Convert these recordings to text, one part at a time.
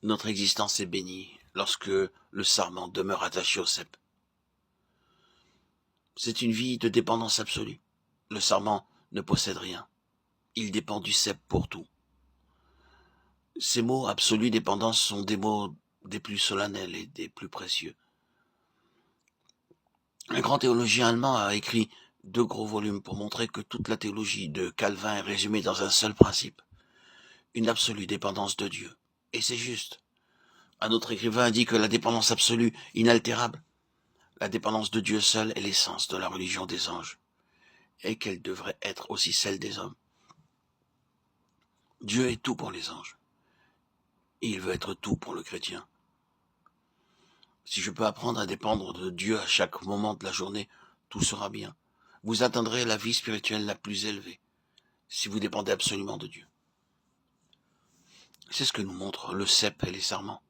Notre existence est bénie lorsque le sarment demeure attaché au cep. C'est une vie de dépendance absolue. Le sarment ne possède rien. Il dépend du cep pour tout. Ces mots absolue dépendance sont des mots des plus solennels et des plus précieux. Un grand théologien allemand a écrit 2 gros volumes pour montrer que toute la théologie de Calvin est résumée dans un seul principe, une absolue dépendance de Dieu. Et c'est juste. Un autre écrivain dit que la dépendance absolue, inaltérable, la dépendance de Dieu seul est l'essence de la religion des anges, et qu'elle devrait être aussi celle des hommes. Dieu est tout pour les anges, et il veut être tout pour le chrétien. Si je peux apprendre à dépendre de Dieu à chaque moment de la journée, tout sera bien. Vous atteindrez la vie spirituelle la plus élevée, si vous dépendez absolument de Dieu. C'est ce que nous montrent le cep et les sarments.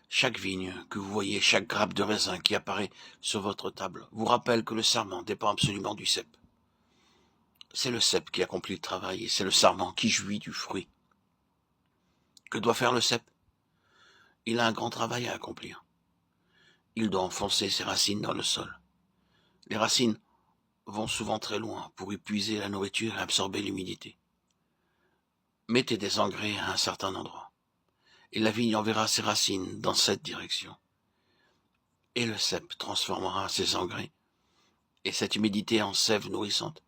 Chaque vigne que vous voyez, chaque grappe de raisin qui apparaît sur votre table, vous rappelle que le sarment dépend absolument du cep. C'est le cep qui accomplit le travail et c'est le sarment qui jouit du fruit. Que doit faire le cep? Il a un grand travail à accomplir. Il doit enfoncer ses racines dans le sol. Les racines vont souvent très loin pour y puiser la nourriture et absorber l'humidité. Mettez des engrais à un certain endroit, et la vigne enverra ses racines dans cette direction. Et le cep transformera ses engrais et cette humidité en sève nourrissante.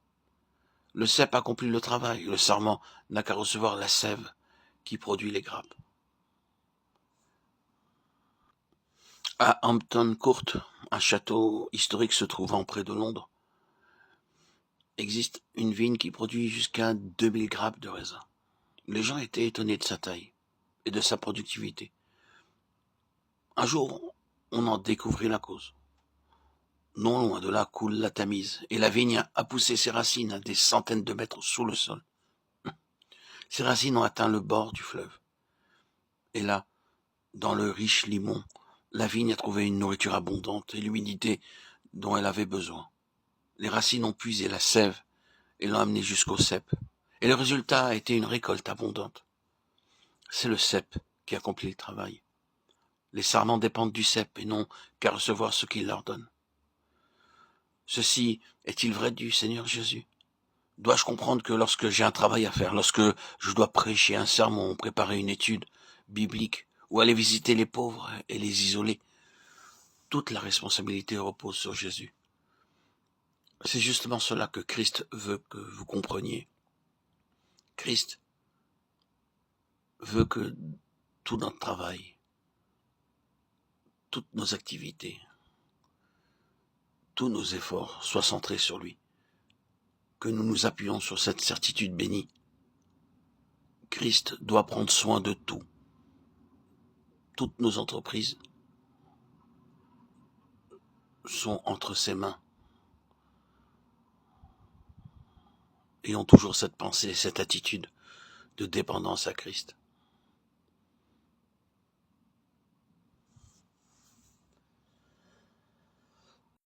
Le cep accomplit le travail, le sarment n'a qu'à recevoir la sève qui produit les grappes. À Hampton Court, un château historique se trouvant près de Londres, existe une vigne qui produit jusqu'à 2000 grappes de raisin. Les gens étaient étonnés de sa taille et de sa productivité. Un jour, on en découvrit la cause. Non loin de là coule la Tamise, et la vigne a poussé ses racines à des centaines de mètres sous le sol. Ses racines ont atteint le bord du fleuve. Et là, dans le riche limon, la vigne a trouvé une nourriture abondante et l'humidité dont elle avait besoin. Les racines ont puisé la sève et l'ont amenée jusqu'au cep. Et le résultat a été une récolte abondante. C'est le cep qui accomplit le travail. Les sarments dépendent du cep et n'ont qu'à recevoir ce qu'il leur donne. Ceci est-il vrai du Seigneur Jésus? Dois-je comprendre que lorsque j'ai un travail à faire, lorsque je dois prêcher un sermon, préparer une étude biblique, ou aller visiter les pauvres et les isolés, toute la responsabilité repose sur Jésus? C'est justement cela que Christ veut que vous compreniez. Christ veut que tout notre travail, toutes nos activités, tous nos efforts soient centrés sur lui, que nous nous appuyons sur cette certitude bénie. Christ doit prendre soin de tout. Toutes nos entreprises sont entre ses mains. Ayons toujours cette pensée, cette attitude de dépendance à Christ.